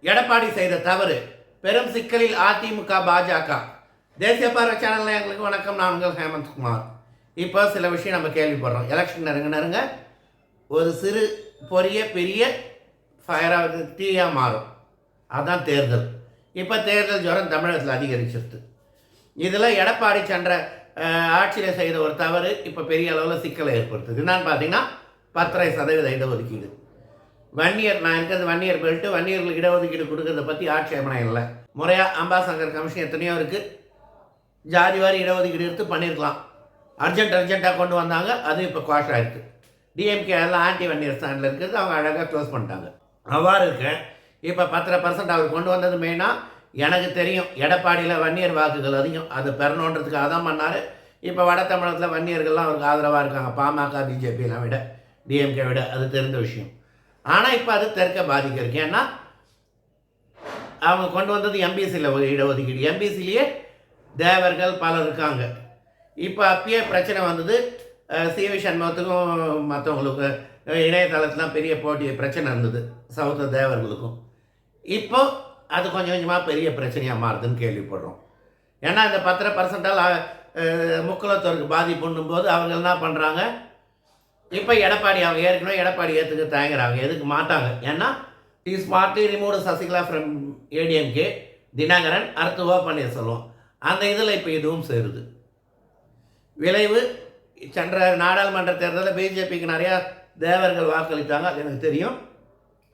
எடப்பாடி செய்த தவறு பெரும் சிக்கலில் அதிமுக பாஜக. தேசிய பார்வை சேனல் நேயர்களுக்கு வணக்கம். நான் உங்கள் ஹேமந்த்குமார். இப்போ சில விஷயம் நம்ம கேள்விப்படுறோம். எலெக்ஷன் நெருங்க ஒரு சிறு பொரிய பெரிய ஃபயராக தீயாக மாறும். அதுதான் தேர்தல். இப்போ தேர்தல் ஜுரம் தமிழகத்தில் அதிகரிச்சிருது. இதில் எடப்பாடி சென்ற ஆட்சியில் செய்த ஒரு தவறு இப்போ பெரிய அளவில் சிக்கலை ஏற்படுத்துது. என்னன்னு பார்த்தீங்கன்னா 10% இடஒதுக்கீடு. வன்னியர், நான் இருக்கிறது வன்னியர் பெல்ட்டு, வன்னியர்களுக்கு இடஒதுக்கீடு கொடுக்கறத பற்றி ஆட்சேபனை இல்லை. முறையாக அம்பாசங்கர் கமிஷன் எத்தனையோ இருக்குது. ஜாதி வாரி இடஒதுக்கீடு எடுத்து பண்ணியிருக்கலாம். அர்ஜென்ட்டாக கொண்டு வந்தாங்க. அது இப்போ குவாஷ் ஆகிருக்கு. டிஎம்கே எல்லாம் ஆன்டி வன்னியர் ஸ்டாண்டில் இருக்கிறது. அவங்க அழகாக க்ளோஸ் பண்ணிட்டாங்க. அவ்வாறு இருக்கு. இப்போ 10% அவர் கொண்டு வந்தது மெயினாக எனக்கு தெரியும் எடப்பாடியில் வன்னியர் வாக்குகள் அதிகம். அது பெறணுன்றதுக்காக தான் பண்ணார். இப்போ வட தமிழகத்தில் வன்னியர்கள்லாம் அவருக்கு ஆதரவாக இருக்காங்க. பாமக பிஜேபியெல்லாம் விட, டிஎம்கே விட. அது தெரிந்த விஷயம். ஆனால் இப்போ அது தெற்க பாதிக்க இருக்கு. ஏன்னா அவங்க கொண்டு வந்தது எம்பிசியில் இடஒதுக்கீடு. எம்பிசிலேயே தேவர்கள் பலர் இருக்காங்க. இப்போ அப்பயே பிரச்சனை வந்தது. சிவி சண்முகத்துக்கும் மற்றவங்களுக்கும் இணையதளத்துலாம் பெரிய போட்டி பிரச்சனை இருந்தது, சவுத்த தேவர்களுக்கும். இப்போ அது கொஞ்சம் கொஞ்சமாக பெரிய பிரச்சனையாக மாறுதுன்னு கேள்விப்படுறோம். ஏன்னா இந்த 10% முக்குலத்தோருக்கு பாதிப்புன்னும் போது அவங்க என்ன பண்ணுறாங்க, இப்போ எடப்பாடி அவங்க ஏற்கனவே எடப்பாடி ஏற்றுக்க தயங்குறாங்க. எதுக்கு மாட்டாங்க? ஏன்னா smartly remove Sasikala from ADMK, Dinakaran, அடுத்து பன்னீர்செல்வம். அந்த இதில் இப்போ இதுவும் சேருது. விளைவு சென்ற நாடாளுமன்ற தேர்தலில் பிஜேபிக்கு நிறையா தேவர்கள் வாக்களித்தாங்க. அது எனக்கு தெரியும்.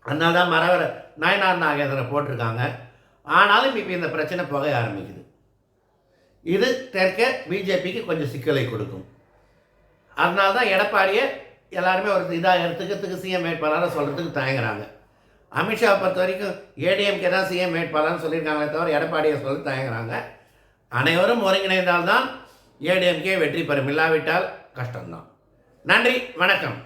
அதனால தான் மரவர நயனார் நாகேந்திரனை போட்டிருக்காங்க. ஆனாலும் இப்போ இந்த பிரச்சனை புகை ஆரம்பிக்குது. இது தெற்க பிஜேபிக்கு கொஞ்சம் சிக்கலை கொடுக்கும். அதனால தான் எடப்பாடியை எல்லாருமே ஒரு இதாக எடுத்துக்கிறதுக்கு சிஎம் வேட்பாளராக சொல்கிறதுக்கு தயங்குறாங்க. அமித்ஷாவை பொறுத்த வரைக்கும் ஏடிஎம்கே தான் சிஎம் வேட்பாளர்னு சொல்லியிருக்காங்களே தவிர எடப்பாடியை சொல்ல தயங்குறாங்க. அனைவரும் ஒருங்கிணைந்தால்தான் ஏடிஎம்கே வெற்றி பெறும். இல்லாவிட்டால் கஷ்டம்தான். நன்றி, வணக்கம்.